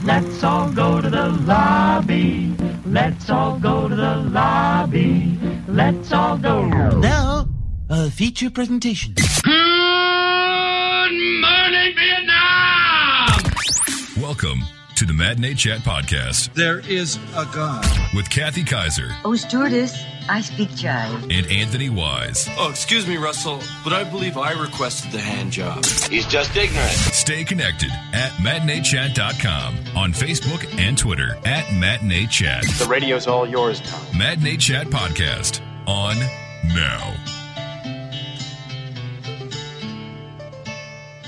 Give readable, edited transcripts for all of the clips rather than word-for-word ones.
Let's all go to the lobby. Let's all go to the lobby. Let's all go. Now, a feature presentation. Good morning, Vietnam! Welcome to the Matinee Chat podcast. There is a God. With Kathy Kaiser. Oh, stewardess, I speak jive. And Anthony Wise. Oh, excuse me, Russell, but I believe I requested the hand job. He's just ignorant. Stay connected at matineechat.com, on Facebook and Twitter at Matinee Chat. The radio's all yours, Tom. Matinee Chat podcast on now.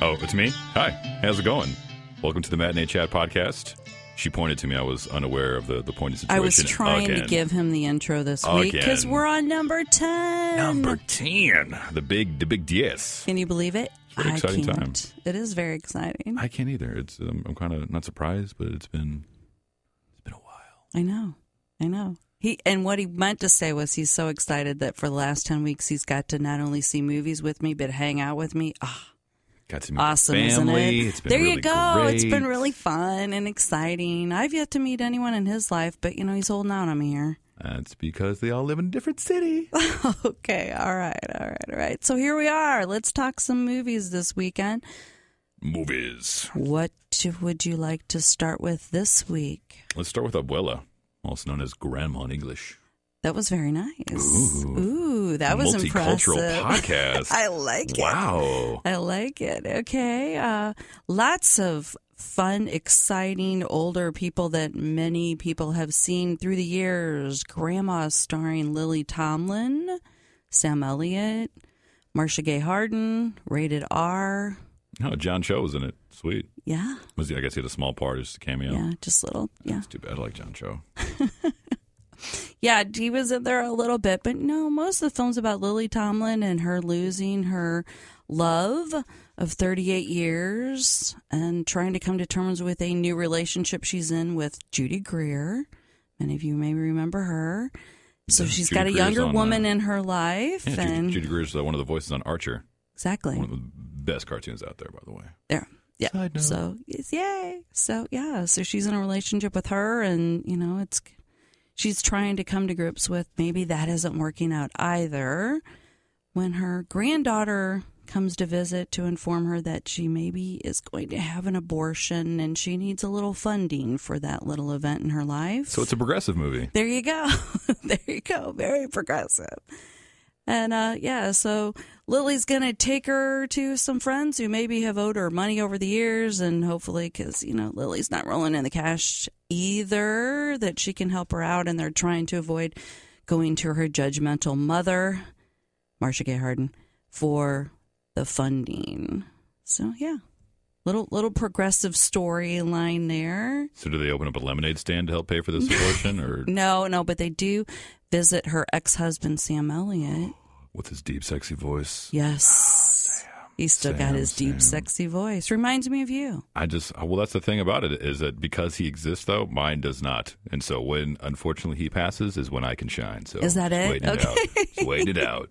Oh, it's me? Hi, how's it going? Welcome to the Matinee Chat podcast. She pointed to me. I was unaware of the pointed situation. I was trying to give him the intro this week because we're on number 10. Number 10. The big DS. Can you believe it? Very exciting time. It is very exciting. I can't either. It's I'm kind of not surprised, but it's been a while. I know. And what he meant to say was he's so excited that for the last 10 weeks he's got to not only see movies with me but hang out with me. Got to meet awesome, family. Isn't it? It's been there really you go. Great. It's been really fun and exciting. I've yet to meet anyone in his life, but he's holding out on me here. That's because they all live in a different city. Okay, all right. So here we are. Let's talk some movies this weekend. Movies. What would you like to start with this week? Let's start with Abuela, also known as Grandma in English. That was very nice. Ooh, that was impressive. Multicultural podcast. I like it. Wow. I like it. Okay. Lots of fun, exciting, older people that many people have seen through the years. Grandma starring Lily Tomlin, Sam Elliott, Marcia Gay Harden, rated R. Oh, John Cho was in it. Sweet. Yeah. I guess he had a small part, just a cameo. Yeah, just little. Yeah. That's too bad. I like John Cho. Yeah, he was in there a little bit, but no, most of the film's about Lily Tomlin and her losing her love of 38 years and trying to come to terms with a new relationship she's in with Judy Greer. Many of you may remember her. So she's Judy got a younger woman in her life. Yeah, and Judy Greer's one of the voices on Archer. Exactly. One of the best cartoons out there, by the way. There. Yeah. So, yay. So, yeah. So she's in a relationship with her, and, she's trying to come to grips with maybe that isn't working out either when her granddaughter comes to visit to inform her that she maybe is going to have an abortion and she needs a little funding for that little event in her life. So it's a progressive movie. There you go. There you go. Very progressive. And, so Lily's going to take her to some friends who maybe have owed her money over the years, and hopefully, because, Lily's not rolling in the cash either, that she can help her out, and they're trying to avoid going to her judgmental mother, Marcia Gay Harden, for the funding. So, yeah. Little progressive storyline there. So do they open up a lemonade stand to help pay for this abortion? Or No, but they do visit her ex-husband, Sam Elliott. With his deep, sexy voice. Yes. He's still got his deep, sexy voice. Reminds me of you. Well, that's the thing about it, is that because he exists, though, mine does not. And so when, unfortunately, he passes is when I can shine. So is that it? Just waiting it out.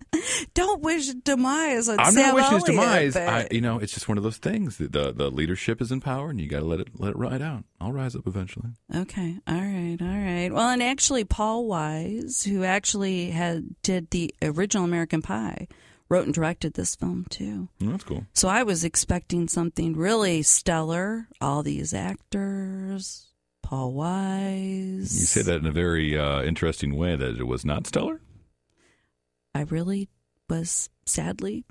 Don't wish demise on I'm Sam not wishing his Elliott, demise. but It's just one of those things. The leadership is in power, and you got to let it ride out. I'll rise up eventually. Okay. All right. Well, and actually, Paul Wise, who actually did the original American Pie, wrote and directed this film, too. That's cool. So I was expecting something really stellar. All these actors, Paul Wise. You say that in a very interesting way, that it was not stellar? I really was sadly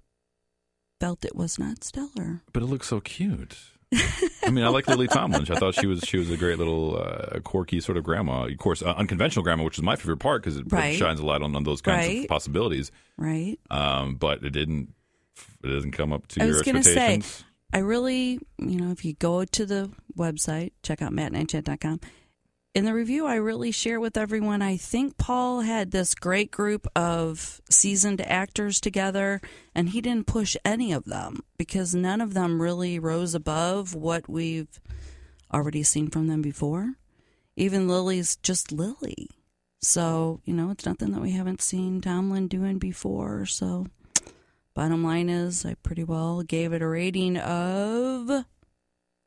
felt it was not stellar. But it looks so cute. I mean, I like Lily Tomlin. I thought she was a great little quirky sort of grandma. Of course, unconventional grandma, which is my favorite part because it shines a light on those kinds of possibilities. Right. But it doesn't come up to your expectations. I was going to say, I really, if you go to the website, check out matineechat.com. In the review, I really share with everyone, I think Paul had this great group of seasoned actors together, and he didn't push any of them because none of them really rose above what we've already seen from them before. Even Lily's just Lily. So, it's nothing that we haven't seen Tomlin doing before. So, bottom line is, I pretty well gave it a rating of,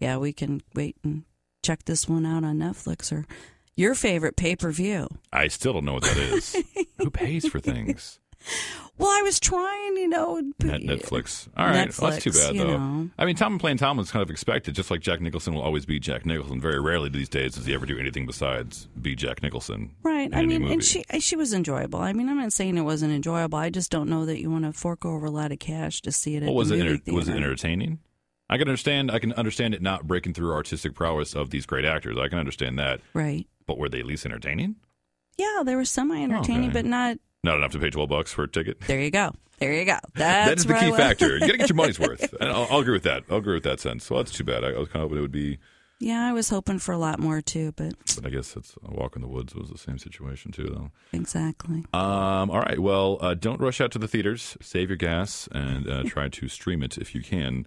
we can wait and check this one out on Netflix or your favorite pay-per-view. I still don't know what that is. Who pays for things? Well, I was trying, Netflix. All right. Netflix, well, that's too bad, though. know. I mean, Tom was kind of expected, just like Jack Nicholson will always be Jack Nicholson. Very rarely these days does he ever do anything besides be Jack Nicholson. Right. I mean, and she was enjoyable. I mean, I'm not saying it wasn't enjoyable. I just don't know that you want to fork over a lot of cash to see it at the movie theater. Was it entertaining? I can understand it not breaking through artistic prowess of these great actors. I can understand that. Right. But were they at least entertaining? Yeah, they were semi-entertaining, but not enough to pay $12 for a ticket. There you go. That's that is the key factor. You got to get your money's worth. And I'll agree with that. I'll agree with that sense. Well, that's too bad. I was kind of hoping it would be. Yeah, I was hoping for a lot more too, but I guess it's a walk in the woods. It was the same situation too, though. Exactly. All right. Well, don't rush out to the theaters. Save your gas and try to stream it if you can.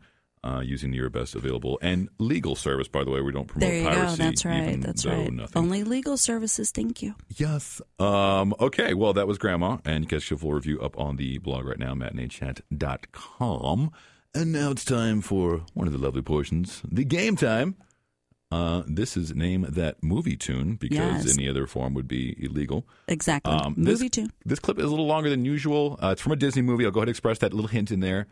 Using your best available and legal service, by the way. We don't promote piracy. There you go. That's right. That's right. Nothing. Only legal services. Thank you. Yes. Okay. Well, that was Grandma, and you guys get a full review up on the blog right now, matineechat.com. And now it's time for one of the lovely portions, the game time. This is Name That Movie Tune, because any other form would be illegal. Exactly. Movie tune. This clip is a little longer than usual. It's from a Disney movie. I'll go ahead and express that little hint in there.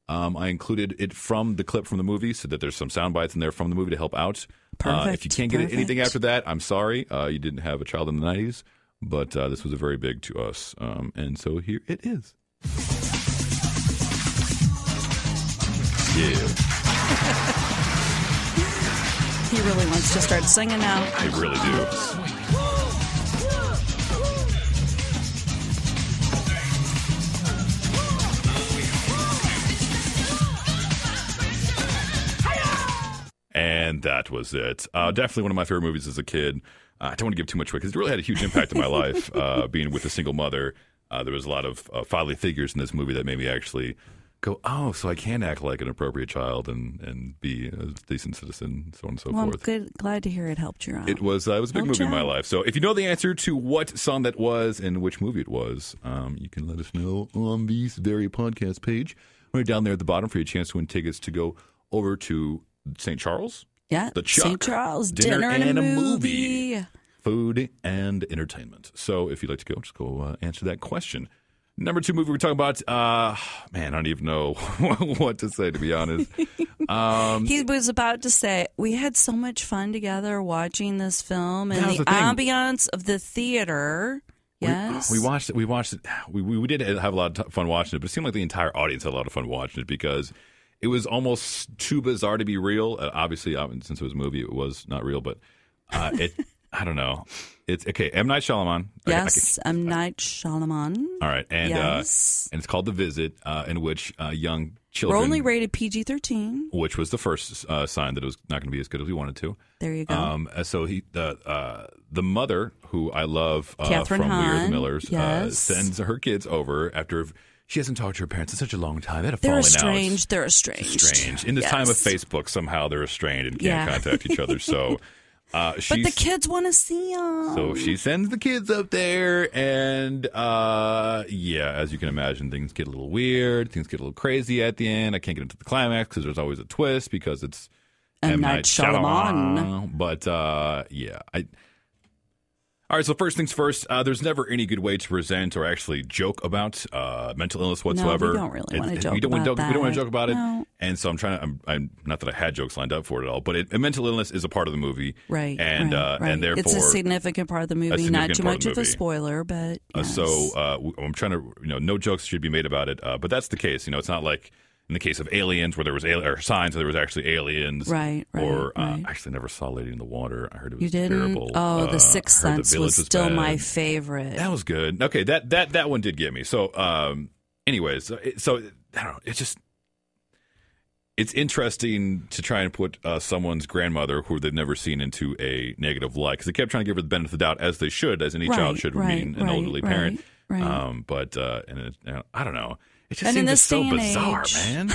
I included it from the clip from the movie so that there's some sound bites in there from the movie to help out. Perfect. If you can't get anything after that, I'm sorry. You didn't have a child in the 90s, but this was a very big to us. And so here it is. Yeah. He really wants to start singing now. I really do. And that was it. Definitely one of my favorite movies as a kid. I don't want to give too much away because it really had a huge impact on my life. Being with a single mother, there was a lot of fatherly figures in this movie that made me actually go, oh, so I can act like an appropriate child and be a decent citizen, so on and so forth. I'm glad to hear it helped you out. It was a big movie in my life. So if you know the answer to what song that was and which movie it was, you can let us know on the very podcast page. Right down there at the bottom for your chance to win tickets to go over to St. Charles? Yeah, the Chuck. St. Charles, dinner and a movie. Food and entertainment. So if you'd like to go, just go answer that question. Number 2 movie we're talking about, man, I don't even know what to say, to be honest. He was about to say, we had so much fun together watching this film and the ambiance of the theater. Yes. We watched it. We did have a lot of fun watching it, but it seemed like the entire audience had a lot of fun watching it because it was almost too bizarre to be real. Obviously, since it was a movie, it was not real, but I don't know. It's okay. M. Night Shyamalan. Yes, M. Night Shyamalan. All right, and and it's called The Visit, in which young children. We're only rated PG-13, which was the first sign that it was not going to be as good as we wanted to. There you go. So the mother, who I love Catherine from Hahn, We Are the Millers, sends her kids over after. She hasn't talked to her parents in such a long time. They had a falling out. They're estranged. In this time of Facebook, somehow they're estranged and can't contact each other. So, but the kids want to see them. So she sends the kids up there, and as you can imagine, things get a little weird. Things get a little crazy at the end. I can't get into the climax because there's always a twist because it's M. Night Shyamalan. But all right, so first things first, there's never any good way to present or actually joke about mental illness whatsoever. No, we don't really want to joke about that. We don't want to joke about No. it. And so I'm not that I had jokes lined up for it at all, but mental illness is a part of the movie. Right. And therefore. It's a significant part of the movie, not too much of a spoiler, but. Yes. So I'm trying to, no jokes should be made about it. But that's the case. It's not like in the case of Aliens, where there was signs that there was actually aliens. Right. I actually never saw Lady in the Water. I heard it was terrible. Oh, The Sixth Sense was still my favorite. That was good. Okay, that one did get me. So, anyways, so I don't know. It's interesting to try and put someone's grandmother, who they've never seen, into a negative light, because they kept trying to give her the benefit of the doubt, as they should, as any child should, meeting an elderly parent. Right. I don't know. It just and seems so bizarre, age, man.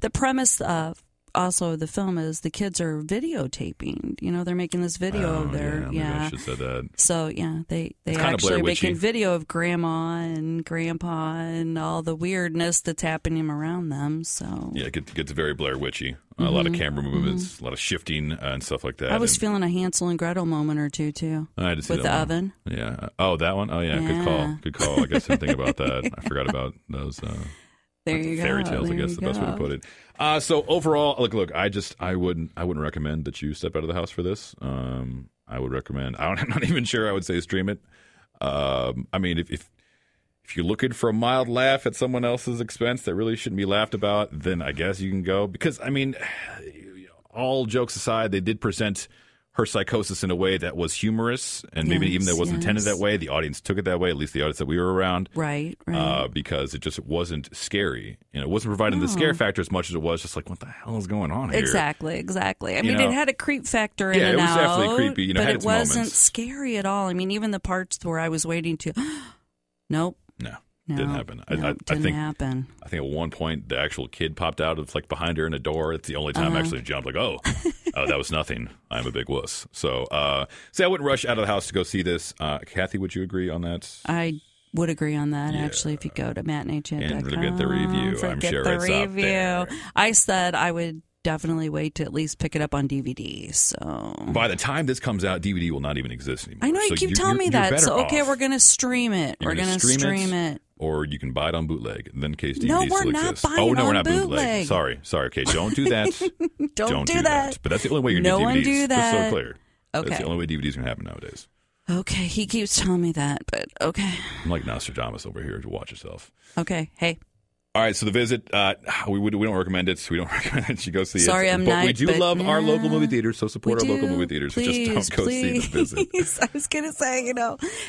The premise of also of the film is the kids are videotaping. You know, they're making this video of their maybe I should have said that. So yeah, they It's actually are making Blair-Witchy. video of grandma and grandpa and all the weirdness that's happening around them. So Yeah, it gets very Blair Witchy. A lot of camera movements, a lot of shifting and stuff like that. I was And feeling a Hansel and Gretel moment or two too. I had to see with that the one. oven. Yeah. Oh, that one? Oh, yeah. Yeah. Good call. I guess I didn't think about that. I forgot about those There you go. fairy tales, I There guess you the best way to go. put it. So overall, look, I wouldn't recommend that you step out of the house for this. I would recommend, I'm not even sure I would say stream it. I mean, if you're looking for a mild laugh at someone else's expense that really shouldn't be laughed about, then I guess you can go. Because, I mean, all jokes aside, they did present her psychosis in a way that was humorous, and maybe even though it wasn't intended that way, the audience took it that way, at least the audience that we were around. Right. Because it wasn't scary. You know, it wasn't providing the scare factor as much as it was just like, what the hell is going on here? Exactly. I mean, it had a creep factor in Yeah, and it was out, definitely creepy. You know, but had it its wasn't moments. scary at all. I mean, even the parts where I was waiting to, nope. No, didn't happen. Didn't happen. I think at one point the actual kid popped out of like behind her in a door. It's the only time I actually jumped. Like, oh, that was nothing. I'm a big wuss. So, I wouldn't rush out of the house to go see this. Kathy, would you agree on that? I would agree on that, actually, if you go to matineechat.com. And get the review. I'm sure it's up there. I said I would definitely wait to at least pick it up on DVD. So By the time this comes out, DVD will not even exist anymore. I know you So keep telling me that. better So okay, off. we're gonna stream it. You're We're gonna gonna stream it. Or you can buy it on bootleg. Then in case DVD No, still we're not exists. buying no, we're on not bootleg. Sorry. Okay, don't do that. Don't do that. But that's the only way you're No going one to get DVDs. do that. Just so clear. Okay. That's the only way DVDs can happen nowadays. Okay, he keeps telling me that, but okay. I'm like Nostradamus over here to watch yourself. Okay, hey. All right, so The Visit, we don't recommend it. We don't recommend that you go see Sorry, it. I'm but not, we do but love our local movie yeah, theaters, so support our local movie theaters. Please, just don't go see The Visit. I was going to say,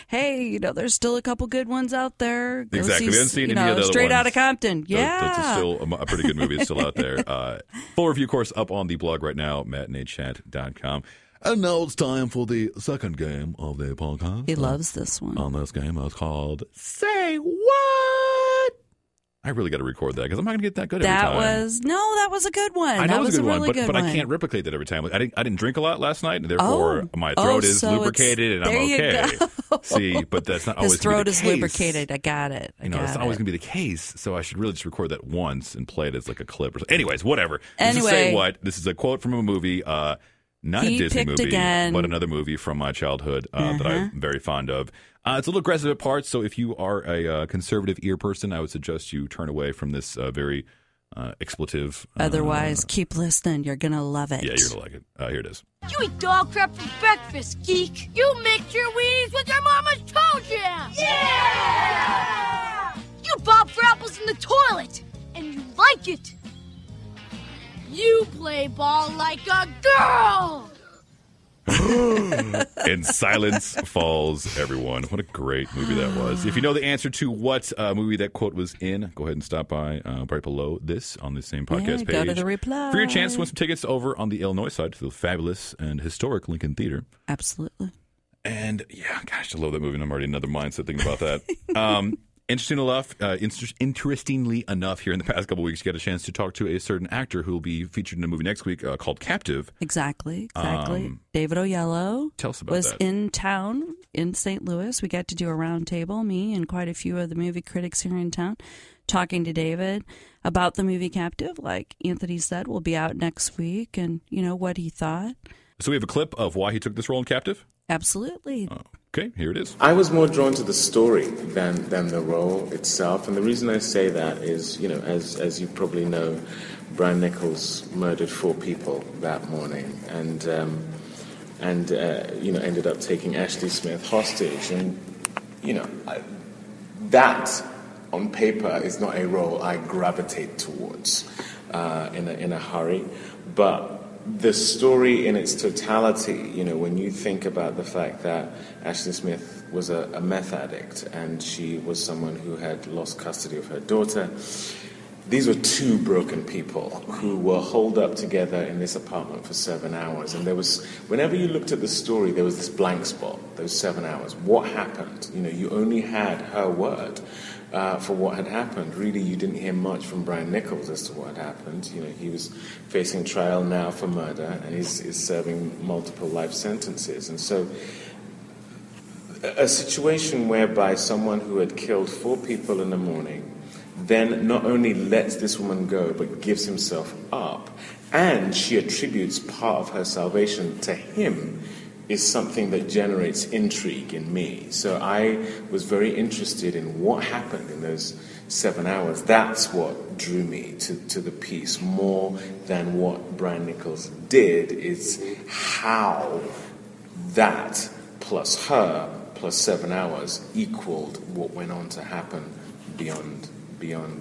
hey, there's still a couple good ones out there. Go Exactly. See, We haven't seen any of the other Straight ones. Outta Compton. Yeah. That's still a pretty good movie. It's still out there. Full review, of course, up on the blog right now, matineechat.com. And now it's time for the second game of the podcast. He loves this one. On this game, it's called Say What? I really got to record that because I'm not going to get that good every time. That was a good one. I know that it was a good really one, good but I can't replicate that every time. I didn't drink a lot last night, and therefore my throat is so lubricated, and I'm there you okay. go. See, but that's not always His throat gonna be is the case. lubricated. I got it. It's not always going to be the case, so I should really just record that once and play it as like a clip or something. Anyways, whatever. This is Say What? This is a quote from a movie, not He a Disney picked movie, again. but another movie from my childhood that I'm very fond of. It's a little aggressive at parts, so if you are a conservative ear person, I would suggest you turn away from this very expletive. Otherwise, keep listening. You're going to love it. Yeah, you're going to like it. Here it is. You eat dog crap for breakfast, geek. You mix your weenies with your mama's toe jam. Yeah! You bob for apples in the toilet, and you like it. You play ball like a girl. And silence falls, everyone. What a great movie that was. If you know the answer to what movie that quote was in, go ahead and stop by right below this on the same podcast page. Go to the reply. For your chance to win some tickets over on the Illinois side to the fabulous and historic Lincoln Theater. Absolutely. And yeah, gosh, I love that movie. And I'm already in another mindset thinking about that. Interestingly enough, here in the past couple of weeks, you got a chance to talk to a certain actor who will be featured in a movie next week called Captive. Exactly. David Oyelowo Tell us about was that. in town in St. Louis. We got to do a round table, me and quite a few of the movie critics here in town, talking to David about the movie Captive. Like Anthony said, will be out next week, and what he thought. So we have a clip of why he took this role in Captive. Absolutely. Okay, here it is. I was more drawn to the story than the role itself, and the reason I say that is, as you probably know, Brian Nichols murdered 4 people that morning, and ended up taking Ashley Smith hostage, and that on paper is not a role I gravitate towards in a hurry, but the story in its totality, when you think about the fact that Ashley Smith was a meth addict and she was someone who had lost custody of her daughter, these were two broken people who were holed up together in this apartment for 7 hours. And there was, whenever you looked at the story, there was this blank spot, those 7 hours. What happened? You know, you only had her word for what had happened. Really, you didn't hear much from Brian Nichols as to what had happened. You know, he was facing trial now for murder, and he's serving multiple life sentences. And so a situation whereby someone who had killed 4 people in the morning then not only lets this woman go, but gives himself up, and she attributes part of her salvation to him, is something that generates intrigue in me. So I was very interested in what happened in those 7 hours. That's what drew me to the piece more than what Brian Nichols did, is how that plus her plus 7 hours equaled what went on to happen beyond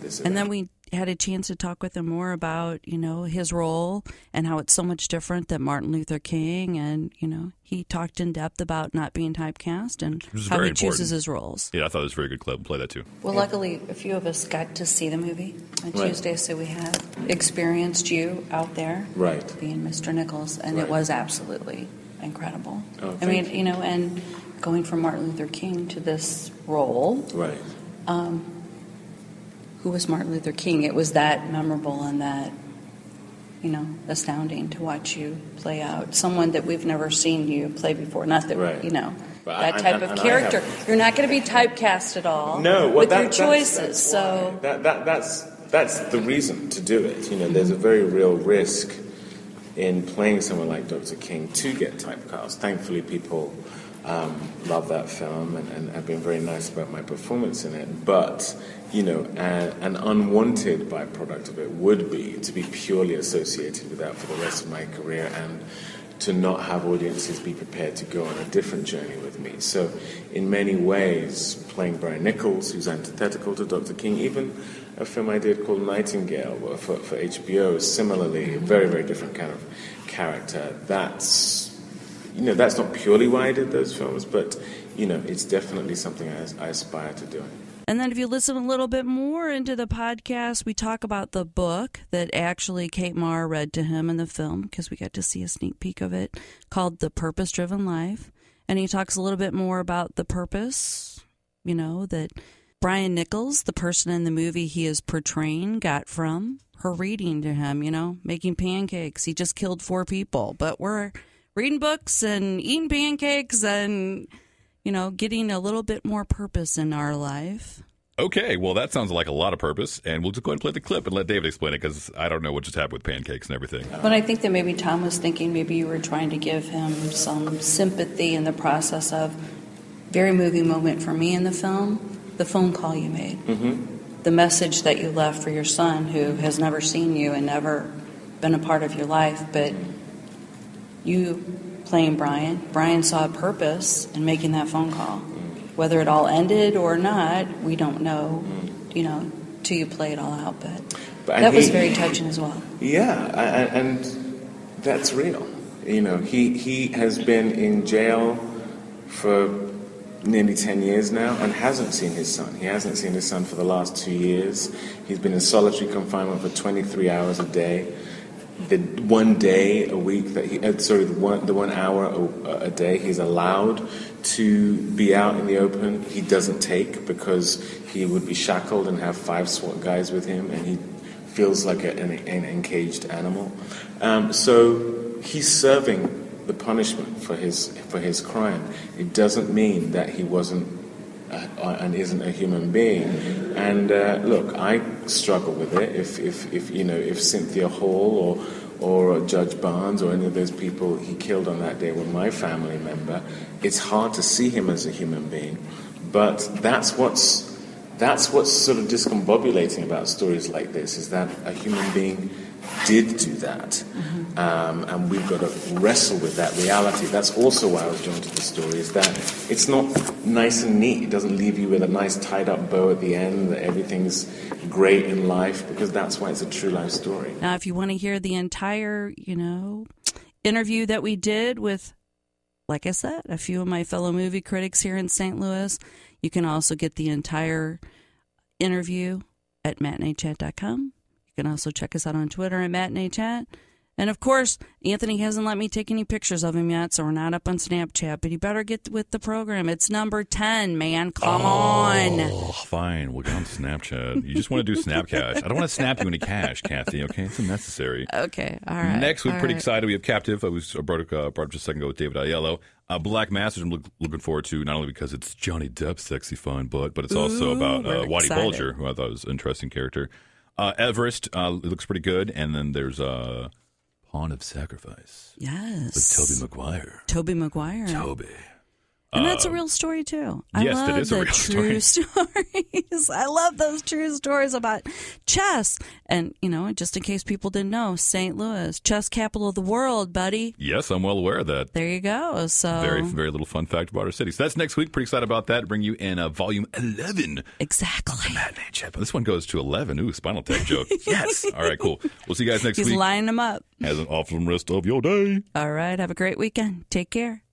this event. And then we had a chance to talk with him more about, you know, his role and how it's so much different than Martin Luther King. And, you know, he talked in depth about not being typecast and how he chooses his roles. Yeah, I thought it was a very good clip. Play that too. Well, luckily, a few of us got to see the movie on Tuesday, so we had experienced you out there being Mr. Nichols, and it was absolutely incredible. Oh, I mean, you know, and going from Martin Luther King to this role. Right. Who was Martin Luther King? It was that memorable and that, you know, astounding to watch you play out. Someone that we've never seen you play before. Not that, you know, but that type of character. You're not going to be typecast at all with your choices. That's the reason to do it. You know, there's a very real risk in playing someone like Dr. King to get typecast. Thankfully, people love that film and have been very nice about my performance in it. But, you know, an unwanted byproduct of it would be to be purely associated with that for the rest of my career and to not have audiences be prepared to go on a different journey with me. So in many ways, playing Brian Nichols, who's antithetical to Dr. King, even a film I did called Nightingale for HBO, similarly, a very, very different kind of character. That's not purely why I did those films, but, you know, it's definitely something I aspire to doing. And then if you listen a little bit more into the podcast, we talk about the book that actually Kate Marr read to him in the film, because we got to see a sneak peek of it, called The Purpose-Driven Life. And he talks a little bit more about the purpose, you know, that Brian Nichols, the person in the movie he is portraying, got from her reading to him, you know, making pancakes. He just killed 4 people, but we're reading books and eating pancakes and, you know, getting a little bit more purpose in our life. Okay, well, that sounds like a lot of purpose, and we'll just go ahead and play the clip and let David explain it, because I don't know what just happened with pancakes and everything. But I think that maybe Tom was thinking maybe you were trying to give him some sympathy in the process of very moving moment for me in the film, the phone call you made. Mm-hmm. The message that you left for your son, who has never seen you and never been a part of your life, but you playing Brian saw a purpose in making that phone call. Whether it all ended or not, we don't know, you know, till you play it all out. But that was very touching as well. Yeah, and that's real. You know, he has been in jail for nearly 10 years now and hasn't seen his son. He hasn't seen his son for the last 2 years. He's been in solitary confinement for 23 hours a day. The 1 day a week that the 1 hour a day he's allowed to be out in the open, he doesn't take, because he would be shackled and have 5 SWAT guys with him, and he feels like an encaged animal. So he's serving the punishment for his crime. It doesn't mean that he wasn't and isn't a human being. And look, I struggle with it. If Cynthia Hall or Judge Barnes or any of those people he killed on that day were my family member, it's hard to see him as a human being. But that's what's sort of discombobulating about stories like this, is that a human being did do that. And we've got to wrestle with that reality. That's also why I was drawn to the story, is that it's not nice and neat. It doesn't leave you with a nice tied-up bow at the end, that everything's great in life, because that's why it's a true life story. Now, if you want to hear the entire, you know, interview that we did with, like I said, a few of my fellow movie critics here in St. Louis, you can also get the entire interview at matineechat.com. You can also check us out on Twitter at Matinee Chat. And, of course, Anthony hasn't let me take any pictures of him yet, so we're not up on Snapchat. But you better get with the program. It's number 10, man. Come on. Oh, fine. We'll get on Snapchat. You just want to do Snapcash. I don't want to snap you any cash, Kathy, okay? It's unnecessary. Okay, all right. Next week, pretty excited. We have Captive. I brought up just a second ago with David Oyelowo. Black Masters, I'm looking forward to, not only because it's Johnny Depp's sexy fine butt, but it's also about Whitey Bulger, who I thought was an interesting character. Everest, it looks pretty good. And then there's Pawn of Sacrifice. Yes. With Tobey Maguire. Toby. And that's a real story, too. Yes, I love that is a real true stories. I love those true stories about chess. And, just in case people didn't know, St. Louis, chess capital of the world, buddy. Yes, I'm well aware of that. There you go. So very, very little fun fact about our city. So that's next week. Pretty excited about that. Bring you in volume 11. Exactly. Matinee Chat. This one goes to 11. Ooh, Spinal Tap joke. Yes. All right, cool. We'll see you guys next week. He's lining them up. Have an awesome rest of your day. All right. Have a great weekend. Take care.